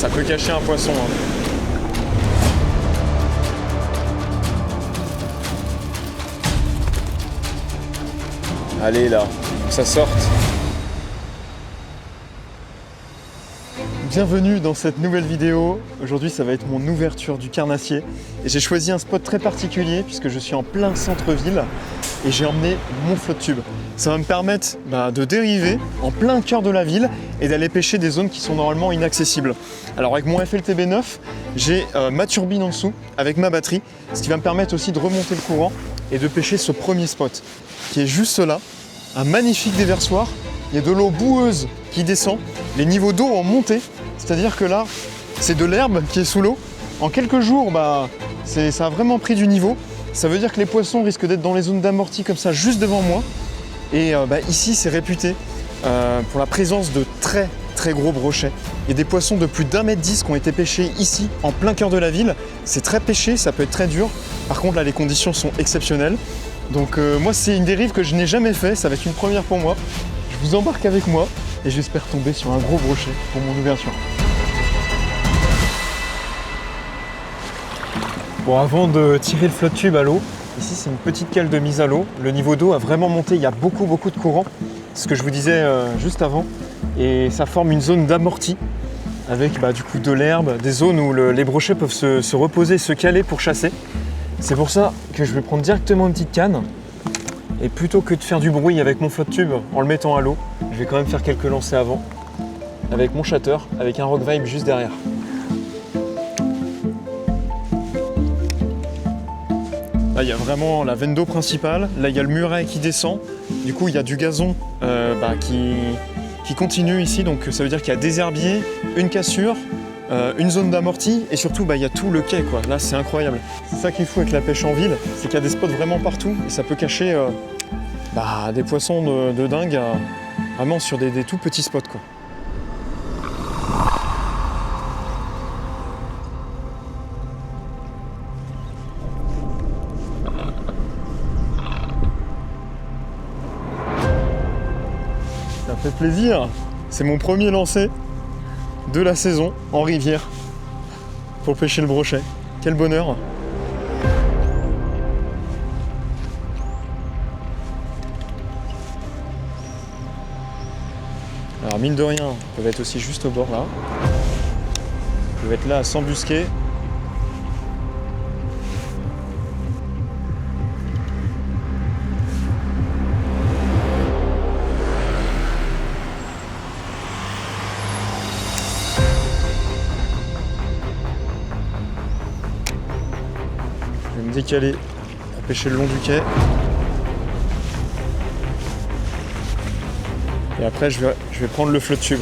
ça peut cacher un poisson. Allez là, que ça sorte. Bienvenue dans cette nouvelle vidéo. Aujourd'hui, ça va être mon ouverture du carnassier. Et j'ai choisi un spot très particulier puisque je suis en plein centre-ville et j'ai emmené mon flotte tube. Ça va me permettre de dériver en plein cœur de la ville et d'aller pêcher des zones qui sont normalement inaccessibles. Alors avec mon FLTB 9, j'ai ma turbine en dessous avec ma batterie, ce qui va me permettre aussi de remonter le courant et de pêcher ce premier spot qui est juste là, un magnifique déversoir. Il y a de l'eau boueuse qui descend, les niveaux d'eau ont monté, c'est-à-dire que là, c'est de l'herbe qui est sous l'eau. En quelques jours, ça a vraiment pris du niveau. Ça veut dire que les poissons risquent d'être dans les zones d'amorti comme ça, juste devant moi. Et ici, c'est réputé pour la présence de très très gros brochets. Il y a des poissons de plus d'1,10 m qui ont été pêchés ici, en plein cœur de la ville. C'est très pêché, ça peut être très dur. Par contre, là, les conditions sont exceptionnelles. Donc moi, c'est une dérive que je n'ai jamais fait, ça va être une première pour moi. Je vous embarque avec moi et j'espère tomber sur un gros brochet pour mon ouverture. Bon, avant de tirer le flotte tube à l'eau, ici c'est une petite cale de mise à l'eau. Le niveau d'eau a vraiment monté, il y a beaucoup de courant. C'est ce que je vous disais juste avant. Et ça forme une zone d'amorti avec du coup de l'herbe, des zones où les brochets peuvent se reposer, se caler pour chasser. C'est pour ça que je vais prendre directement une petite canne. Et plutôt que de faire du bruit avec mon flotte tube en le mettant à l'eau, je vais quand même faire quelques lancers avant avec mon shatter, avec un rock vibe juste derrière. Là, il y a vraiment la veine d'eau principale. Là, il y a le muret qui descend. Du coup, il y a du gazon qui continue ici. Donc, ça veut dire qu'il y a des herbiers, une cassure, une zone d'amorti et surtout, il y a tout le quai, quoi. Là, c'est incroyable. C'est ça qui est fou avec la pêche en ville, c'est qu'il y a des spots vraiment partout et ça peut cacher des poissons de dingue vraiment sur des tout petits spots, quoi. Ça fait plaisir. C'est mon premier lancer de la saison en rivière pour pêcher le brochet. Quel bonheur! Alors mine de rien, ils peuvent être aussi juste au bord là. Ils peuvent être là à s'embusquer. Je vais me décaler pour pêcher le long du quai. Et après, je vais prendre le flotte tube.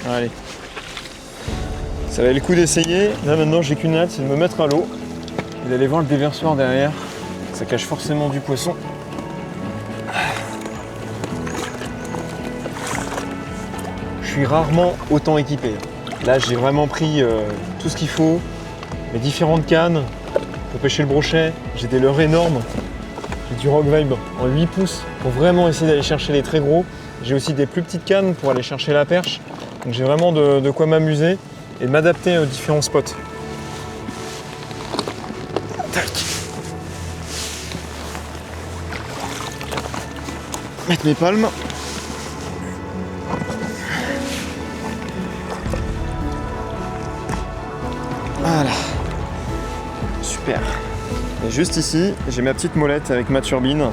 Allez. Ça valait le coup d'essayer. Là, maintenant, j'ai qu'une hâte, c'est de me mettre à l'eau et d'aller voir le déversoir derrière. Ça cache forcément du poisson. Je suis rarement autant équipé. Là, j'ai vraiment pris tout ce qu'il faut, mes différentes cannes pour pêcher le brochet. J'ai des leurres énormes, j'ai du rock vibe en 8 pouces pour vraiment essayer d'aller chercher les très gros. J'ai aussi des plus petites cannes pour aller chercher la perche. Donc j'ai vraiment de quoi m'amuser et de m'adapter aux différents spots. Tac. Mettre mes palmes. Voilà, super. Et juste ici, j'ai ma petite molette avec ma turbine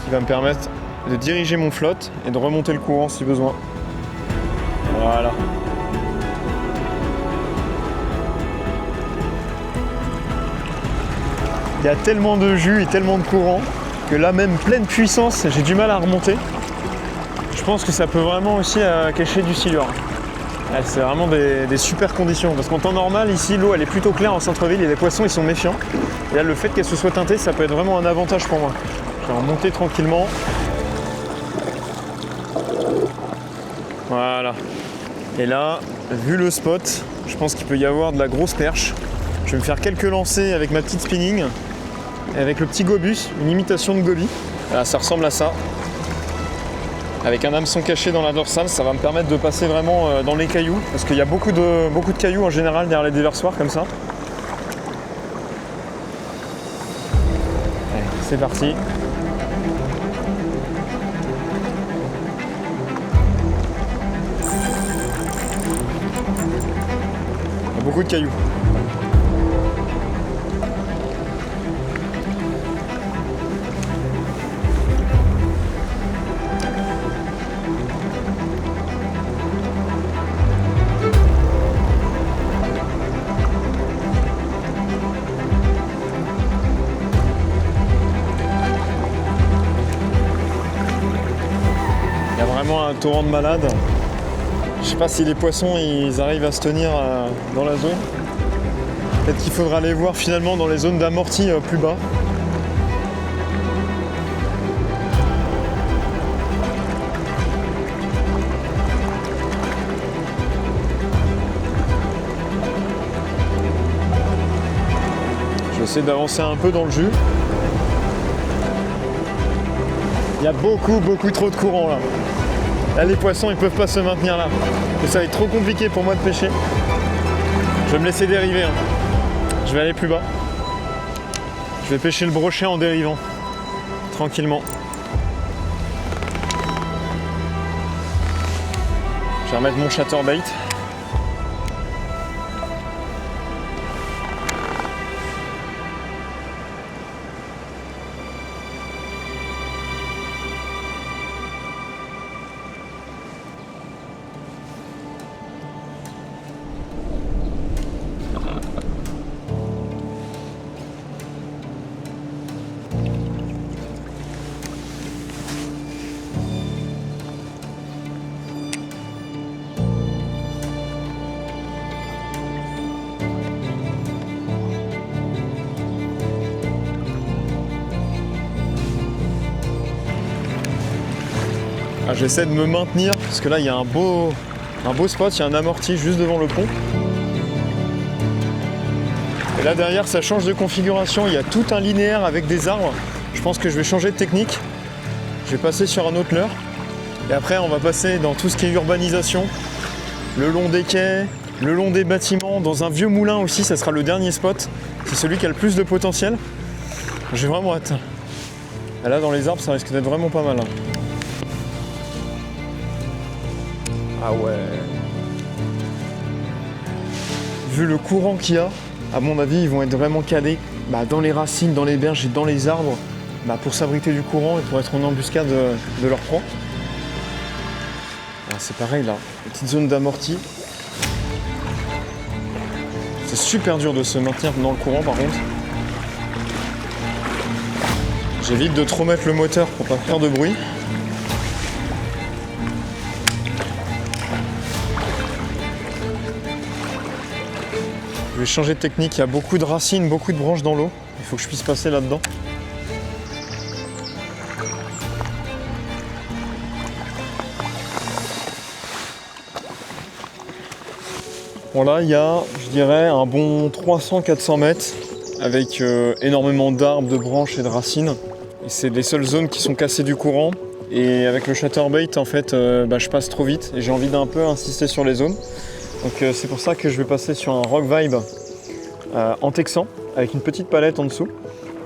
qui va me permettre de diriger mon flotte et de remonter le courant si besoin. Voilà. Il y a tellement de jus et tellement de courant que là même pleine puissance, j'ai du mal à remonter. Je pense que ça peut vraiment aussi cacher du silure. C'est vraiment des super conditions parce qu'en temps normal ici l'eau elle est plutôt claire en centre-ville et les poissons ils sont méfiants et là le fait qu'elle se soit teintée ça peut être vraiment un avantage pour moi. Je vais remonter tranquillement. Voilà. Et là, vu le spot, je pense qu'il peut y avoir de la grosse perche. Je vais me faire quelques lancers avec ma petite spinning avec le petit Gobus, une imitation de Gobi. Voilà, ça ressemble à ça. Avec un hameçon caché dans la dorsale, ça va me permettre de passer vraiment dans les cailloux, parce qu'il y a beaucoup de cailloux en général derrière les déversoirs comme ça. Allez, c'est parti. Il y a beaucoup de cailloux. Un torrent de malade. Je sais pas si les poissons ils arrivent à se tenir dans la zone. Peut-être qu'il faudra aller voir finalement dans les zones d'amorti plus bas. Je vais essayer d'avancer un peu dans le jus. Il y a beaucoup trop de courant là. Là, les poissons, ils peuvent pas se maintenir là. Et ça va être trop compliqué pour moi de pêcher. Je vais me laisser dériver. Je vais aller plus bas. Je vais pêcher le brochet en dérivant. Tranquillement. Je vais remettre mon chatterbait. J'essaie de me maintenir parce que là il y a un beau spot, il y a un amorti juste devant le pont. Et là derrière ça change de configuration, il y a tout un linéaire avec des arbres. Je pense que je vais changer de technique. Je vais passer sur un autre leurre. Et après on va passer dans tout ce qui est urbanisation, le long des quais, le long des bâtiments, dans un vieux moulin aussi, ça sera le dernier spot. C'est celui qui a le plus de potentiel. J'ai vraiment hâte. Et là dans les arbres ça risque d'être vraiment pas mal. Ah ouais. Vu le courant qu'il y a, à mon avis, ils vont être vraiment calés dans les racines, dans les berges et dans les arbres pour s'abriter du courant et pour être en embuscade de leur proie. C'est pareil là, une petite zone d'amorti. C'est super dur de se maintenir dans le courant par contre. J'évite de trop mettre le moteur pour pas faire de bruit. Je vais changer de technique, il y a beaucoup de racines, beaucoup de branches dans l'eau. Il faut que je puisse passer là-dedans. Bon là, il y a, je dirais, un bon 300-400 mètres avec énormément d'arbres, de branches et de racines. Et c'est les seules zones qui sont cassées du courant. Et avec le chatterbait, en fait, je passe trop vite et j'ai envie d'un peu insister sur les zones. Donc c'est pour ça que je vais passer sur un rock vibe en texan avec une petite palette en dessous.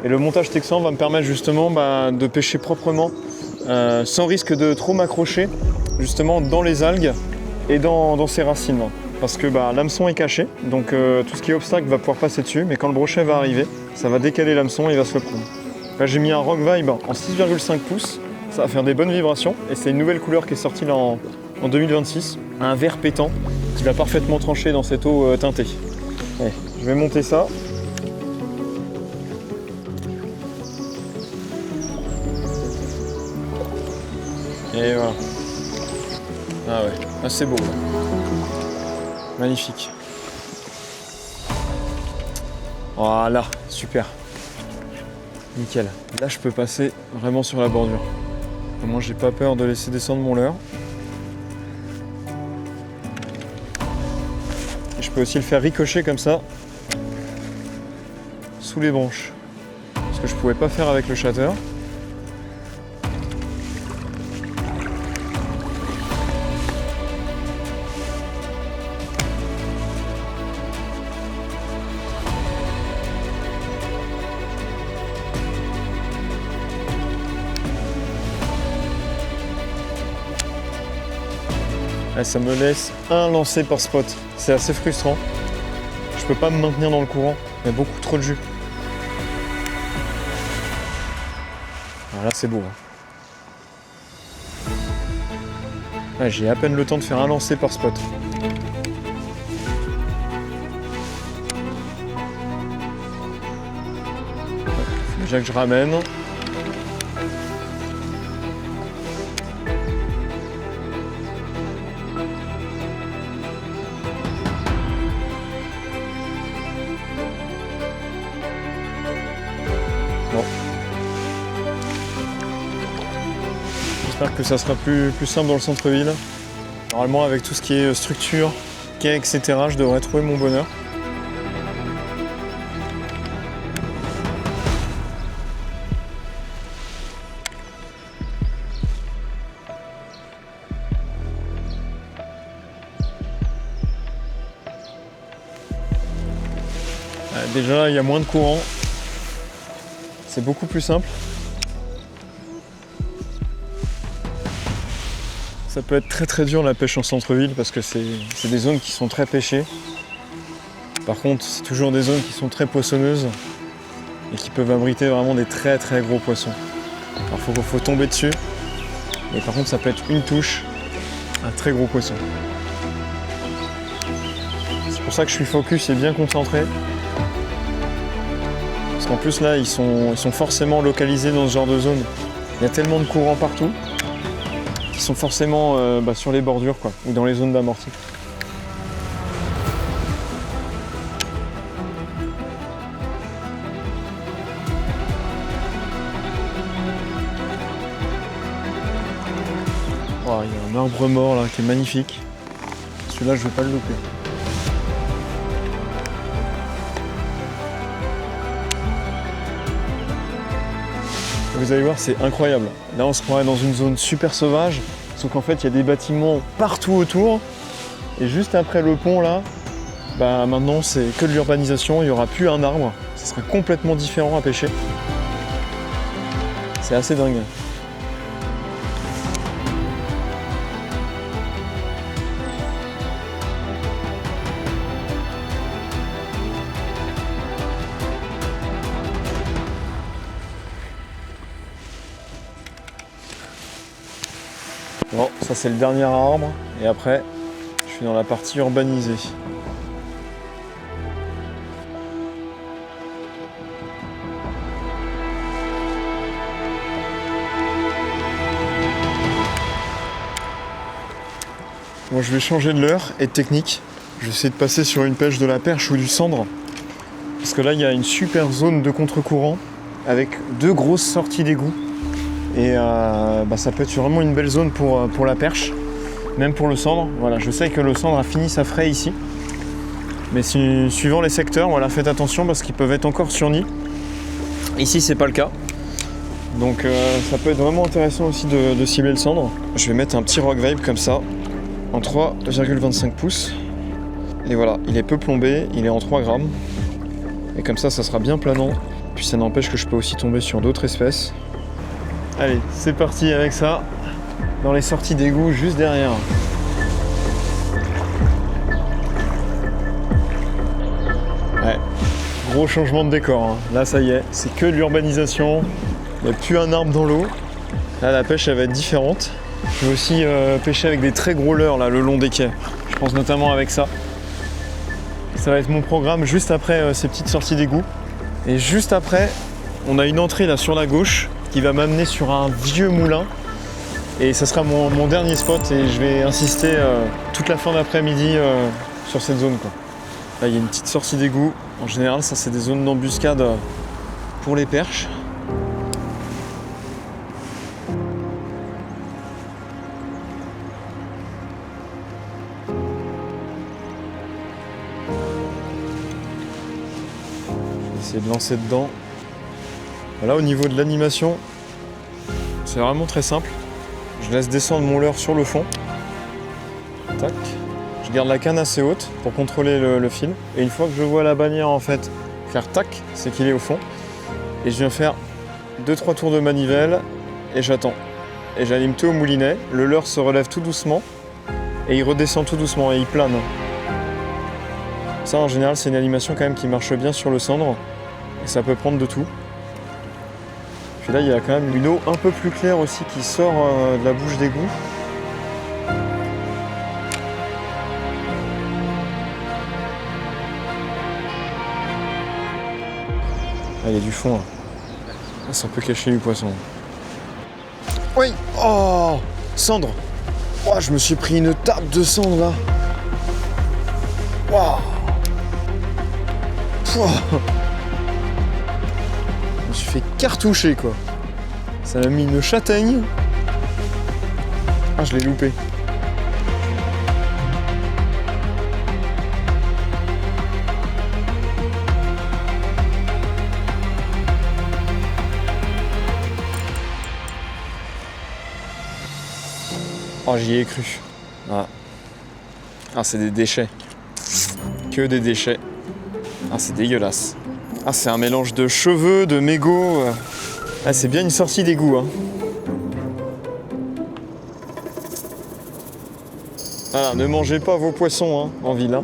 Et le montage texan va me permettre justement de pêcher proprement sans risque de trop m'accrocher justement dans les algues et dans ces racines. Parce que l'hameçon est caché, donc tout ce qui est obstacle va pouvoir passer dessus, mais quand le brochet va arriver, ça va décaler l'hameçon et il va se le prendre. Là j'ai mis un rock vibe en 6,5 pouces, ça va faire des bonnes vibrations et c'est une nouvelle couleur qui est sortie là en 2026, un vert pétant qui va parfaitement trancher dans cette eau teintée. Allez, je vais monter ça. Et voilà. Ah ouais, ah, c'est beau. Là. Magnifique. Voilà, super. Nickel. Là, je peux passer vraiment sur la bordure. Au moins, j'ai pas peur de laisser descendre mon leurre. Et je peux aussi le faire ricocher comme ça, sous les branches. Parce que que je pouvais pas faire avec le shatter. Là, ça me laisse un lancer par spot. C'est assez frustrant. Je peux pas me maintenir dans le courant. Il y a beaucoup trop de jus. Alors là, c'est beau. Hein. J'ai à peine le temps de faire un lancer par spot. Faut déjà que je ramène. Bon. J'espère que ça sera plus simple dans le centre-ville. Normalement, avec tout ce qui est structure, quai, etc., je devrais trouver mon bonheur. Déjà, il y a moins de courant. C'est beaucoup plus simple. Ça peut être très dur la pêche en centre-ville parce que c'est des zones qui sont très pêchées. Par contre, c'est toujours des zones qui sont très poissonneuses et qui peuvent abriter vraiment des très gros poissons. Alors faut tomber dessus. Mais par contre, ça peut être une touche, un très gros poisson. C'est pour ça que je suis focus et bien concentré. Parce qu'en plus là, ils sont forcément localisés dans ce genre de zone. Il y a tellement de courant partout qu'ils sont forcément sur les bordures quoi, ou dans les zones d'amorti. Oh, il y a un arbre mort là qui est magnifique. Celui-là, je vais pas le louper. Vous allez voir, c'est incroyable. Là, on se croirait dans une zone super sauvage, sauf qu'en fait, il y a des bâtiments partout autour. Et juste après le pont, là, maintenant, c'est que de l'urbanisation. Il n'y aura plus un arbre. Ça sera complètement différent à pêcher. C'est assez dingue. Bon, ça c'est le dernier arbre, et après, je suis dans la partie urbanisée. Bon, je vais changer de leurre et de technique. Je vais essayer de passer sur une pêche de la perche ou du cendre. Parce que là, il y a une super zone de contre-courant avec 2 grosses sorties d'égout. Et ça peut être vraiment une belle zone pour la perche, même pour le cendre. Voilà, je sais que le cendre a fini sa fraie ici. Mais suivant les secteurs, voilà, faites attention parce qu'ils peuvent être encore sur nid. Ici, c'est pas le cas. Donc ça peut être vraiment intéressant aussi de cibler le cendre. Je vais mettre un petit Rock Vibe comme ça, en 3,25 pouces. Et voilà, il est peu plombé, il est en 3 grammes. Et comme ça sera bien planant. Puis ça n'empêche que je peux aussi tomber sur d'autres espèces. Allez, c'est parti avec ça, dans les sorties d'égout juste derrière. Ouais, gros changement de décor, hein. Là ça y est, c'est que de l'urbanisation, il n'y a plus un arbre dans l'eau. Là la pêche elle va être différente. Je vais aussi pêcher avec des très gros leurres là, le long des quais. Je pense notamment avec ça. Ça va être mon programme juste après ces petites sorties d'égout. Et juste après, on a une entrée là sur la gauche qui va m'amener sur un vieux moulin et ça sera mon dernier spot et je vais insister toute la fin d'après-midi sur cette zone quoi. Là il y a une petite sortie d'égout, en général ça c'est des zones d'embuscade pour les perches. Je vais essayer de lancer dedans. Là, au niveau de l'animation, c'est vraiment très simple. Je laisse descendre mon leurre sur le fond. Tac. Je garde la canne assez haute pour contrôler le fil. Et une fois que je vois la bannière en fait faire tac, c'est qu'il est au fond. Et je viens faire 2-3 tours de manivelle et j'attends. Et j'anime tout au moulinet. Le leurre se relève tout doucement et il redescend tout doucement et il plane. Ça en général c'est une animation quand même qui marche bien sur le cendre et ça peut prendre de tout. Puis là il y a quand même une eau un peu plus claire aussi qui sort de la bouche d'égout. Ah, il y a du fond là. Ah, ça peut cacher du poisson. Oui. Oh, cendre. Oh, je me suis pris une tape de cendre là. Waouh. Je me suis fait cartoucher quoi. Ça m'a mis une châtaigne. Ah, je l'ai loupé. Oh, j'y ai cru. Ah, ah c'est des déchets. Que des déchets. Ah, c'est dégueulasse. Ah, c'est un mélange de cheveux, de mégots. Ah, c'est bien une sortie d'égout, hein. Voilà, ne mangez pas vos poissons, hein, en ville, hein.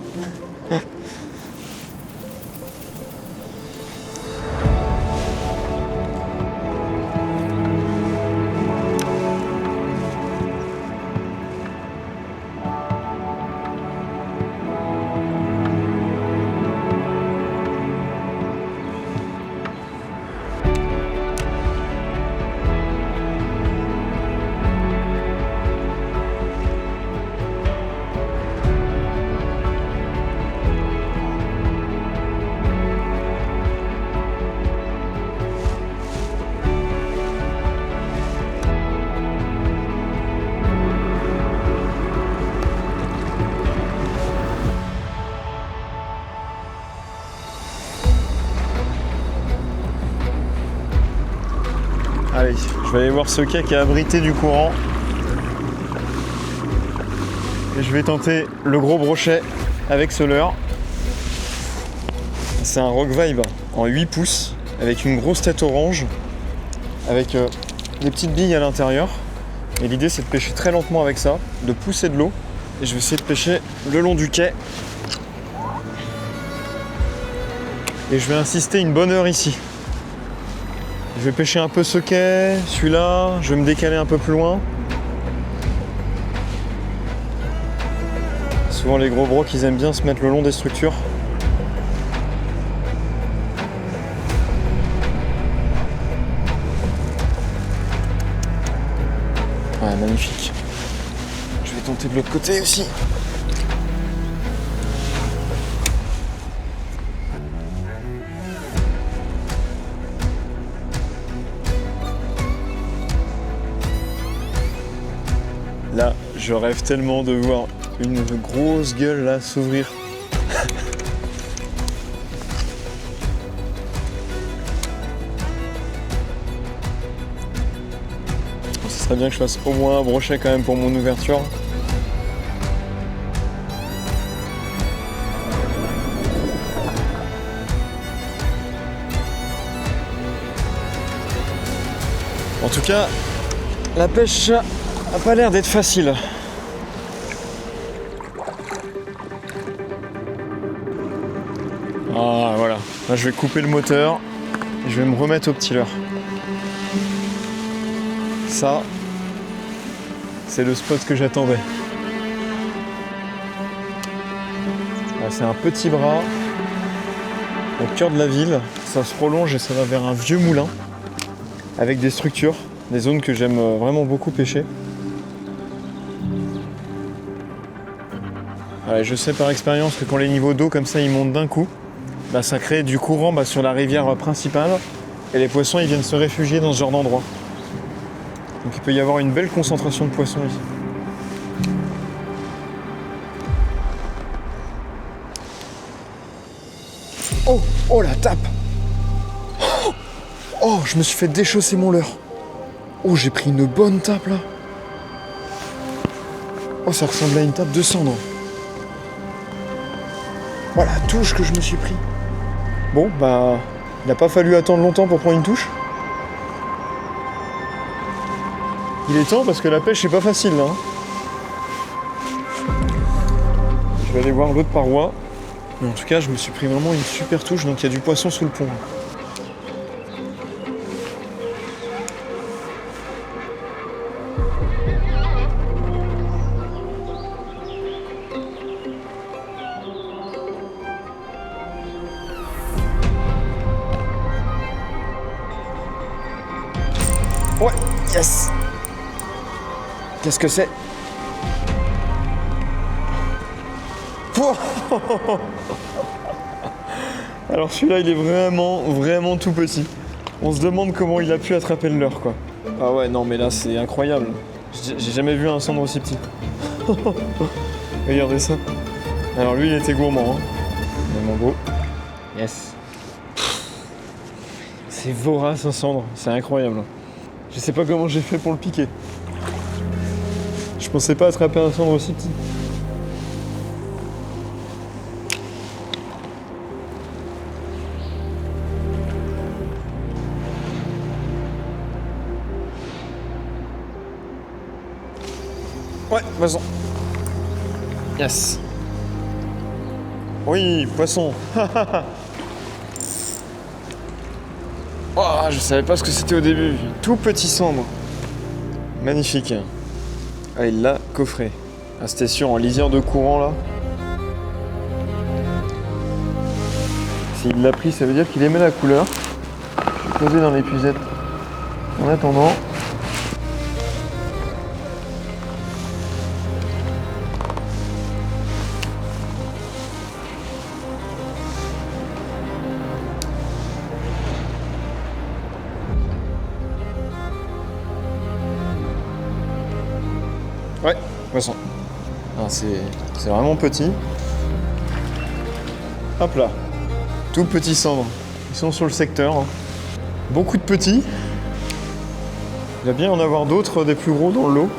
Allez, je vais aller voir ce quai qui est abrité du courant. Et je vais tenter le gros brochet avec ce leurre. C'est un Rock Vibe en 8 pouces avec une grosse tête orange avec des petites billes à l'intérieur. Et l'idée c'est de pêcher très lentement avec ça, de pousser de l'eau. Et je vais essayer de pêcher le long du quai. Et je vais insister une bonne heure ici. Je vais pêcher un peu ce quai, celui-là, je vais me décaler un peu plus loin. Souvent les gros brocs ils aiment bien se mettre le long des structures. Ouais, magnifique. Je vais tenter de l'autre côté aussi. Là, je rêve tellement de voir une grosse gueule là s'ouvrir. Ce serait bien que je fasse au moins un brochet quand même pour mon ouverture. En tout cas, la pêche a pas l'air d'être facile. Ah voilà, là je vais couper le moteur et je vais me remettre au petit leurre. Ça, c'est le spot que j'attendais. C'est un petit bras au cœur de la ville. Ça se prolonge et ça va vers un vieux moulin avec des structures, des zones que j'aime vraiment beaucoup pêcher. Ouais, je sais par expérience que quand les niveaux d'eau comme ça ils montent d'un coup, bah, ça crée du courant sur la rivière principale et les poissons ils viennent se réfugier dans ce genre d'endroit. Donc il peut y avoir une belle concentration de poissons ici. Oh, oh la tape. Oh, je me suis fait déchausser mon leurre. Oh, j'ai pris une bonne tape là. Oh, ça ressemblait à une tape de cendre. Voilà, la touche que je me suis pris. Bon, bah, il n'a pas fallu attendre longtemps pour prendre une touche. Il est temps parce que la pêche c'est pas facile là. Je vais aller voir l'autre paroi. Mais en tout cas, je me suis pris vraiment une super touche, donc il y a du poisson sous le pont. Ouais, yes. Qu'est-ce que c'est? Oh. Alors celui-là, il est vraiment tout petit. On se demande comment il a pu attraper le leurre, quoi. Ah ouais, non mais là, c'est incroyable. J'ai jamais vu un cendre aussi petit. Regardez ça. Alors lui, il était gourmand, hein. Mais mon beau. Yes. C'est vorace un cendre, c'est incroyable. Je sais pas comment j'ai fait pour le piquer. Je pensais pas attraper un cendre aussi petit. Ouais, poisson. Yes. Oui, poisson. Oh, je savais pas ce que c'était au début. Tout petit cendre. Magnifique. Ah, il l'a coffré. Ah, c'était sûr, en lisière de courant là. S'il l'a pris, ça veut dire qu'il aimait la couleur. Je vais poser dans l'épuisette. En attendant. Ouais, poisson. Ah, c'est vraiment petit. Hop là. Tout petit cendre. Ils sont sur le secteur. Hein. Beaucoup de petits. Il va bien en avoir d'autres, des plus gros dans le lot.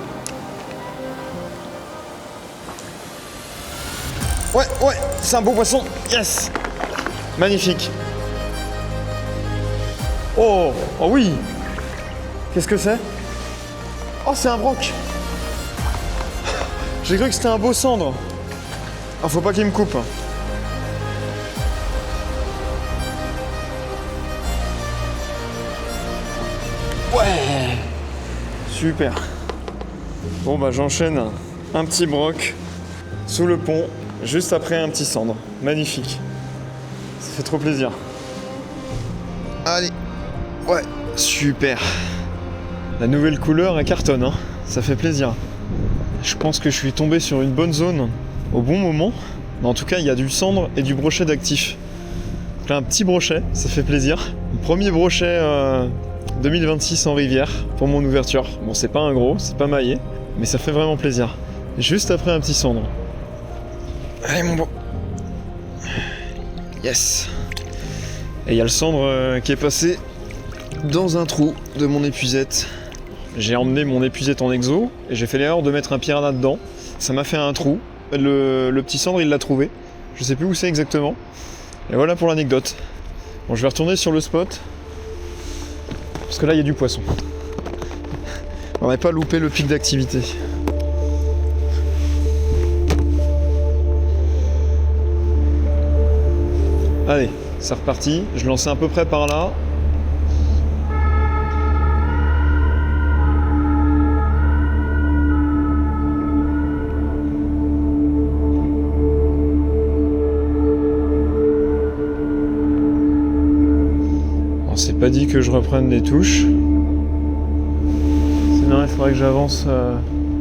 Ouais, c'est un beau poisson. Yes. Magnifique. Oh oui. Qu'est-ce que c'est? Oh, c'est un broc. J'ai cru que c'était un beau cendre. Ah, faut pas qu'il me coupe. Ouais. Super. Bon bah j'enchaîne un petit broc sous le pont, juste après un petit cendre. Magnifique. Ça fait trop plaisir. Allez. Ouais, super. La nouvelle couleur, elle cartonne, hein. Ça fait plaisir. Je pense que je suis tombé sur une bonne zone au bon moment. Mais en tout cas, il y a du cendre et du brochet d'actif. Donc là, un petit brochet, ça fait plaisir. Le premier brochet 2026 en rivière pour mon ouverture. Bon, c'est pas un gros, c'est pas maillé, mais ça fait vraiment plaisir. Juste après un petit cendre. Allez, mon beau. Yes. Et il y a le cendre qui est passé dans un trou de mon épuisette. J'ai emmené mon épuisette en exo et j'ai fait l'erreur de mettre un piranha dedans. Ça m'a fait un trou. Le petit cendre, il l'a trouvé. Je sais plus où c'est exactement. Et voilà pour l'anecdote. Bon, je vais retourner sur le spot. Parce que là, il y a du poisson. On n'avait pas loupé le pic d'activité. Allez, c'est reparti. Je lançais à peu près par là. C'est pas dit que je reprenne les touches. Sinon il faudrait que j'avance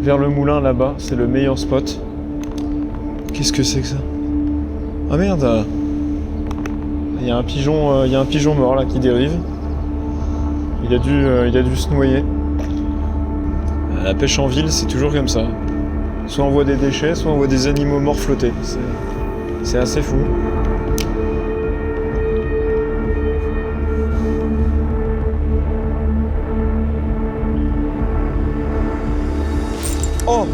vers le moulin là-bas. C'est le meilleur spot. Qu'est-ce que c'est que ça? Ah merde! Il y a un pigeon mort là qui dérive. Il a dû se noyer. La pêche en ville, c'est toujours comme ça. Soit on voit des déchets, soit on voit des animaux morts flotter. C'est assez fou. Oh!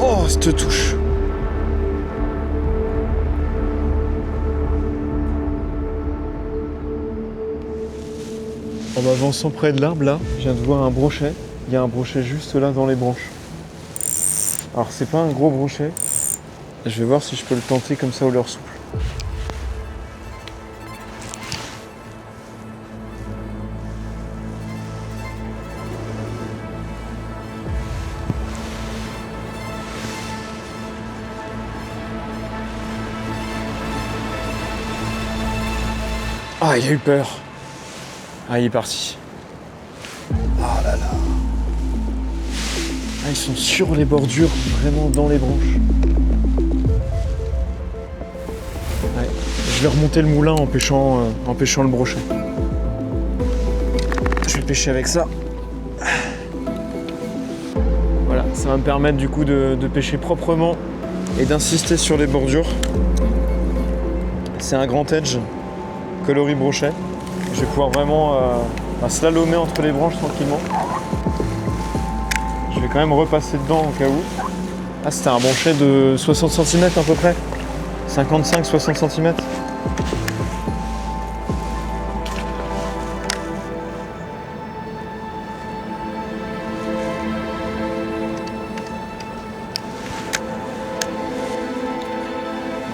Oh, cette touche! En m'avançant près de l'arbre, là, je viens de voir un brochet. Il y a un brochet juste là dans les branches. Alors c'est pas un gros brochet. Je vais voir si je peux le tenter comme ça au leurre souple. Ah, il a eu peur. Ah, il est parti. Ah là là. Ah, ils sont sur les bordures, vraiment dans les branches. Ouais. Je vais remonter le moulin en pêchant le brochet. Je vais pêcher avec ça. Voilà, ça va me permettre du coup de pêcher proprement et d'insister sur les bordures. C'est un grand edge, coloris brochet. Je vais pouvoir vraiment slalomer entre les branches tranquillement. Je vais quand même repasser dedans au cas où. Ah, c'était un brochet de 60 cm à peu près. 55-60 cm.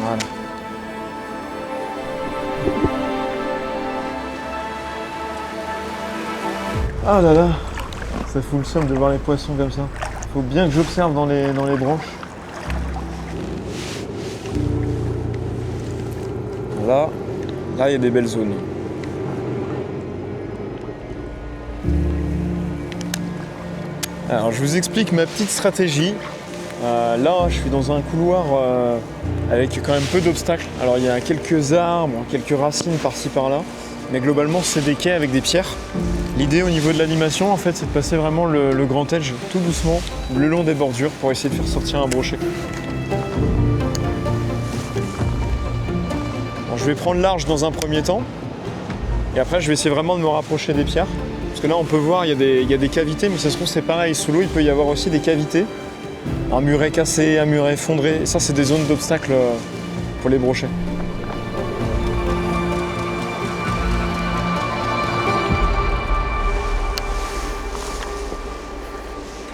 Voilà. Ah là là, ça fout le seum de voir les poissons comme ça. Faut bien que j'observe dans les branches. Là, il y a des belles zones. Alors je vous explique ma petite stratégie. Là, je suis dans un couloir avec quand même peu d'obstacles. Alors il y a quelques arbres, quelques racines par-ci par-là. Mais globalement, c'est des quais avec des pierres. L'idée au niveau de l'animation, en fait, c'est de passer vraiment le grand edge tout doucement le long des bordures pour essayer de faire sortir un brochet. Bon, je vais prendre large dans un premier temps. Et après, je vais essayer vraiment de me rapprocher des pierres. Parce que là, on peut voir, il y a des cavités, mais ça se trouve, c'est pareil. Sous l'eau, il peut y avoir aussi des cavités. Un muret cassé, un muret effondré. Et ça, c'est des zones d'obstacles pour les brochets.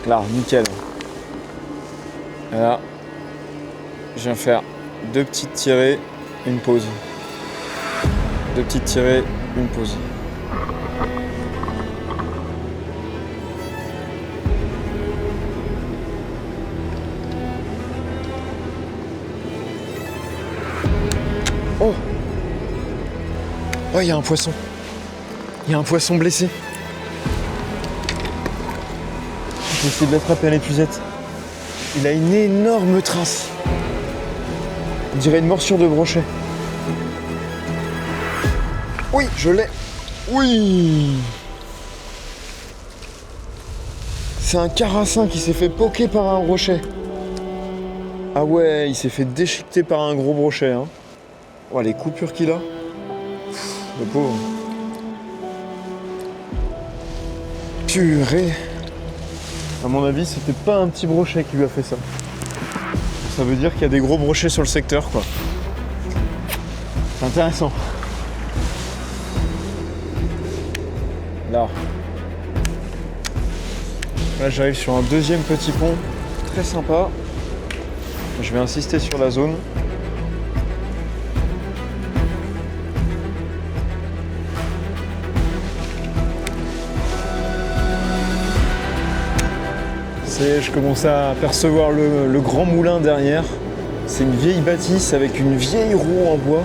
Là, nickel. Et là, je viens faire 2 petites tirées, une pause. 2 petites tirées, une pause. Oh! Oh, il y a un poisson. Il y a un poisson blessé. Je vais essayer de l'attraper à l'épuisette. Il a une énorme trace. On dirait une morsure de brochet. Oui, je l'ai. Oui! C'est un carassin qui s'est fait poker par un brochet. Ah ouais, il s'est fait déchiqueter par un gros brochet. Hein. Oh, les coupures qu'il a. Le pauvre. Purée. À mon avis, c'était pas un petit brochet qui lui a fait ça. Ça veut dire qu'il y a des gros brochets sur le secteur, quoi. C'est intéressant. Là. Là, j'arrive sur un deuxième petit pont. Très sympa. Je vais insister sur la zone. Je commence à percevoir le grand moulin derrière. C'est une vieille bâtisse avec une vieille roue en bois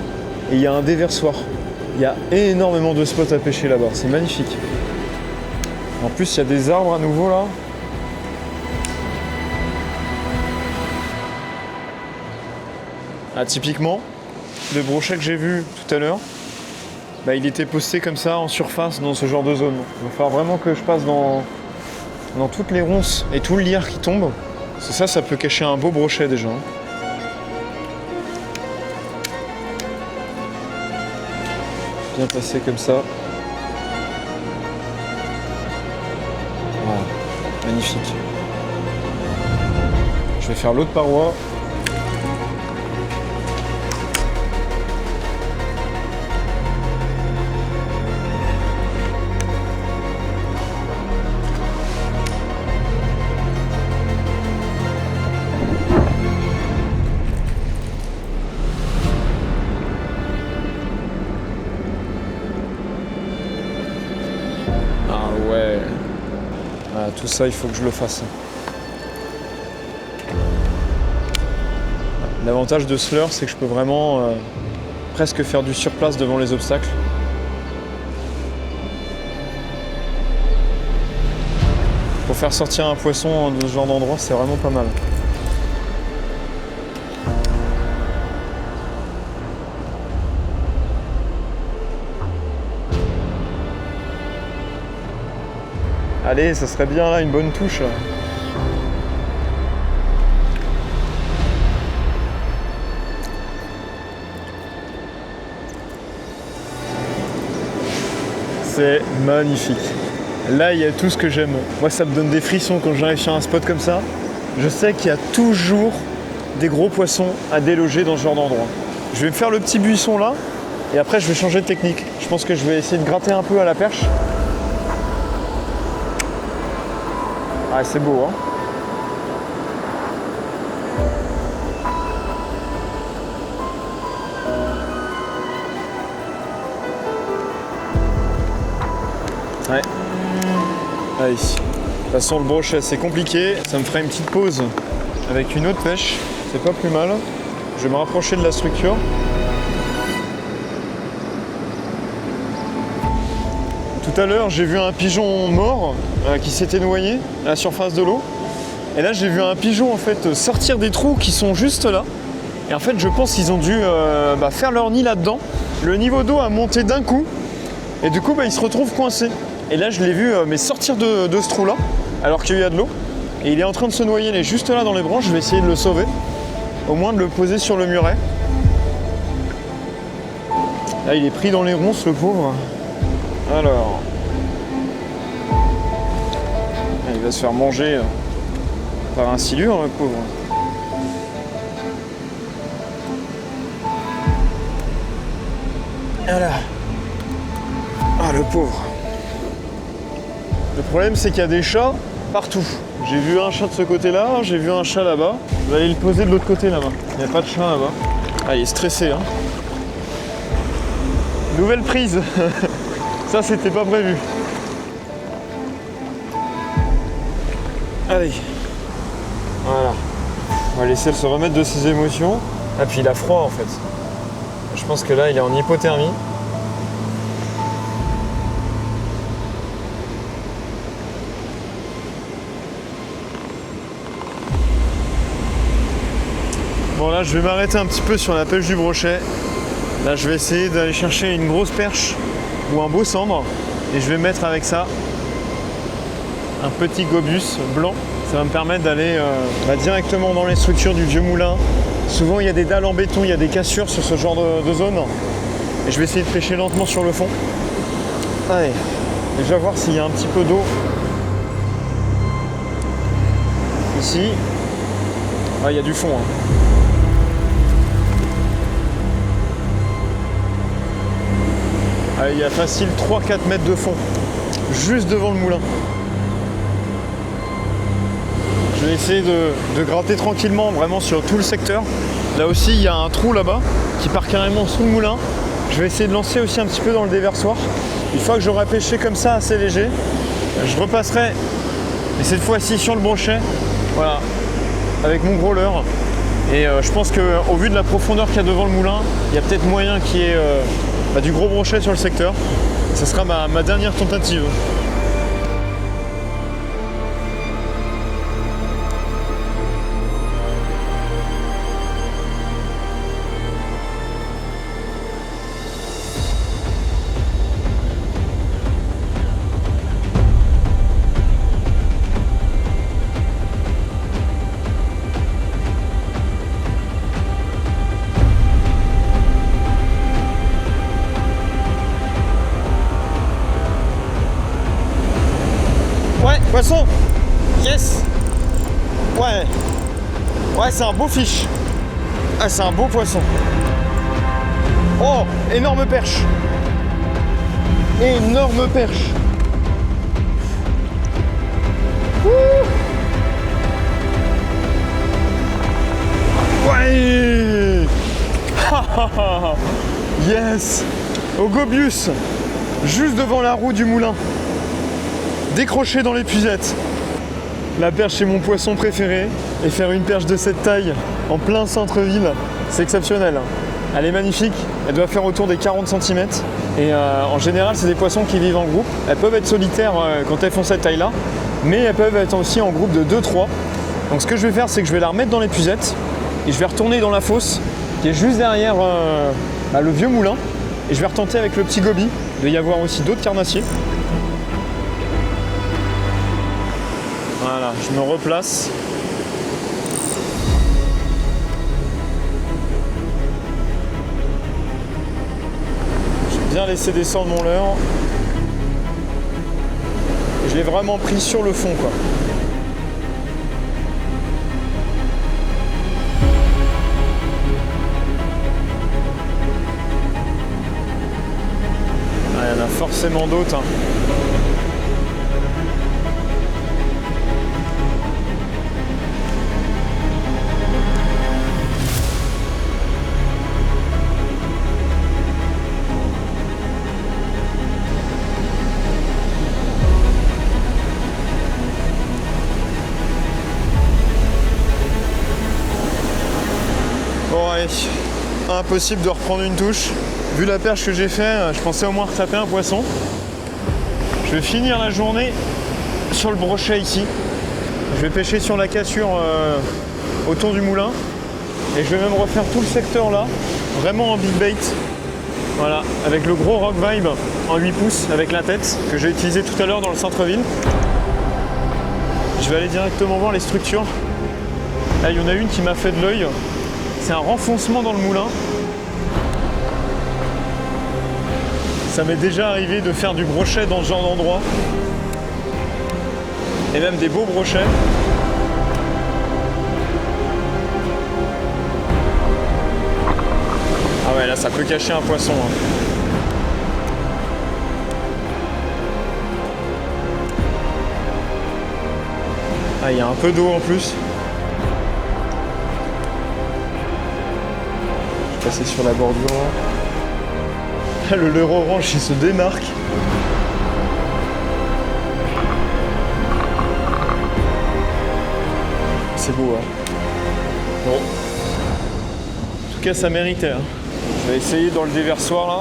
et il y a un déversoir. Il y a énormément de spots à pêcher là-bas, c'est magnifique. En plus, il y a des arbres à nouveau là. Ah, typiquement, le brochet que j'ai vu tout à l'heure, il était posté comme ça en surface dans ce genre de zone. Il va falloir vraiment que je passe dans toutes les ronces et tout le lierre qui tombe. Ça peut cacher un beau brochet déjà. Bien passé comme ça. Voilà. Magnifique. je vais faire l'autre paroi. Ah ouais. Ah, tout ça, il faut que je le fasse. L'avantage de ce leurre, c'est que je peux vraiment presque faire du surplace devant les obstacles. Pour faire sortir un poisson de ce genre d'endroit, c'est vraiment pas mal. Allez, ça serait bien là, une bonne touche. C'est magnifique. Là, il y a tout ce que j'aime. Moi, ça me donne des frissons quand j'arrive sur un spot comme ça. Je sais qu'il y a toujours des gros poissons à déloger dans ce genre d'endroit. Je vais me faire le petit buisson là, et après, je vais changer de technique. Je pense que je vais essayer de gratter un peu à la perche. Ah, c'est beau, hein. Ouais. Allez. De toute façon, le brochet, c'est compliqué. Ça me fera une petite pause avec une autre pêche. C'est pas plus mal. Je vais me rapprocher de la structure. Tout à l'heure, j'ai vu un pigeon mort qui s'était noyé à la surface de l'eau. Et là, j'ai vu un pigeon en fait sortir des trous qui sont juste là. Et en fait, je pense qu'ils ont dû faire leur nid là-dedans. Le niveau d'eau a monté d'un coup. Et du coup, ils se retrouvent coincés. Et là, je l'ai vu sortir de ce trou-là, alors qu'il y a de l'eau. Et il est en train de se noyer, il est juste là dans les branches. Je vais essayer de le sauver. Au moins de le poser sur le muret. Là, il est pris dans les ronces, le pauvre. Alors... il va se faire manger par un silure, le pauvre. Voilà. Ah, le pauvre. Le problème, c'est qu'il y a des chats partout. J'ai vu un chat de ce côté-là, j'ai vu un chat là-bas. Je vais aller le poser de l'autre côté là-bas. Il n'y a pas de chat là-bas. Ah, il est stressé, hein. Nouvelle prise. Ça, c'était pas prévu. Allez. Voilà. On va laisser se remettre de ses émotions. Ah, puis il a froid en fait. Je pense que là, il est en hypothermie. Bon, là, je vais m'arrêter un petit peu sur la pêche du brochet. Là, je vais essayer d'aller chercher une grosse perche ou un beau cendre. Et je vais mettre avec ça un petit gobus blanc. Ça va me permettre d'aller directement dans les structures du vieux moulin. Souvent, il y a des dalles en béton, il y a des cassures sur ce genre de zone. Et je vais essayer de pêcher lentement sur le fond. Allez, déjà voir s'il y a un petit peu d'eau ici. Ah, il y a du fond, hein. Allez, il y a facile 3-4 mètres de fond, juste devant le moulin. Je vais essayer de gratter tranquillement, vraiment sur tout le secteur. Là aussi, il y a un trou là-bas qui part carrément sous le moulin. Je vais essayer de lancer aussi un petit peu dans le déversoir. Une fois que j'aurai pêché comme ça, assez léger, je repasserai, et cette fois-ci sur le brochet, voilà, avec mon gros leurre. Et je pense qu'au vu de la profondeur qu'il y a devant le moulin, il y a peut-être moyen qu'il y ait du gros brochet sur le secteur. Ce sera ma dernière tentative. Ouais, poisson. Yes. Ouais. Ouais, c'est un beau fiche. Ah, c'est un beau poisson. Oh, énorme perche. Énorme perche. Ouh. Ouais. Yes. Au Gobius, juste devant la roue du moulin. Décroché dans l'épuisette. La perche est mon poisson préféré. Et faire une perche de cette taille en plein centre-ville, c'est exceptionnel. Elle est magnifique. Elle doit faire autour des 40 cm. Et en général, c'est des poissons qui vivent en groupe. Elles peuvent être solitaires quand elles font cette taille-là. Mais elles peuvent être aussi en groupe de 2-3. Donc ce que je vais faire, c'est que je vais la remettre dans l'épuisette. Et je vais retourner dans la fosse qui est juste derrière le vieux moulin. Et je vais retenter avec le petit goby. Il doit y avoir aussi d'autres carnassiers. Voilà, je me replace. J'ai bien laissé descendre mon leurre. Et je l'ai vraiment pris sur le fond, quoi. Ah, il y en a forcément d'autres, hein. Bon allez, impossible de reprendre une touche. Vu la perche que j'ai fait, je pensais au moins retaper un poisson. Je vais finir la journée sur le brochet ici. Je vais pêcher sur la cassure autour du moulin. Et je vais même refaire tout le secteur là, vraiment en big bait. Voilà, avec le gros Rock Vibe en 8 pouces avec la tête que j'ai utilisé tout à l'heure dans le centre-ville. Je vais aller directement voir les structures. Là, il y en a une qui m'a fait de l'œil. C'est un renfoncement dans le moulin. Ça m'est déjà arrivé de faire du brochet dans ce genre d'endroit. Et même des beaux brochets. Ah ouais, là ça peut cacher un poisson, hein. Ah, il y a un peu d'eau en plus. Passer sur la bordure. Le leurre orange il se démarque. C'est beau, hein. Bon. En tout cas ça méritait, hein. Je vais essayer dans le déversoir là.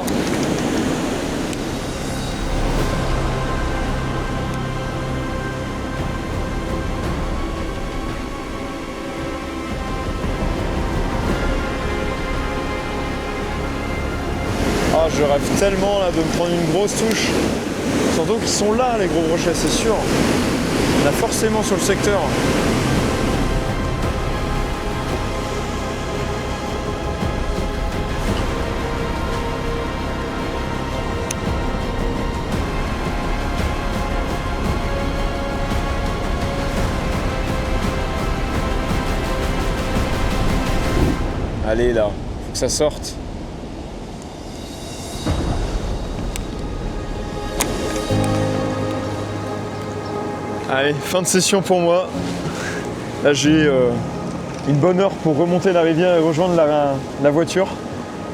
Ah, je rêve tellement là de me prendre une grosse touche. Surtout qu'ils sont là les gros brochets, c'est sûr. Il y en a forcément sur le secteur. Allez là, faut que ça sorte. Allez, fin de session pour moi. Là j'ai une bonne heure pour remonter la rivière et rejoindre la voiture.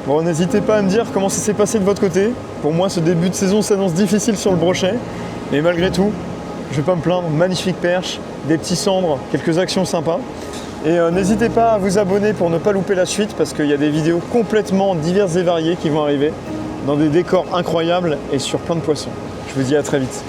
Bon, n'hésitez pas à me dire comment ça s'est passé de votre côté. Pour moi, ce début de saison s'annonce difficile sur le brochet. Mais malgré tout, je vais pas me plaindre. Magnifique perche, des petits cendres, quelques actions sympas. Et n'hésitez pas à vous abonner pour ne pas louper la suite parce qu'il y a des vidéos complètement diverses et variées qui vont arriver dans des décors incroyables et sur plein de poissons. Je vous dis à très vite.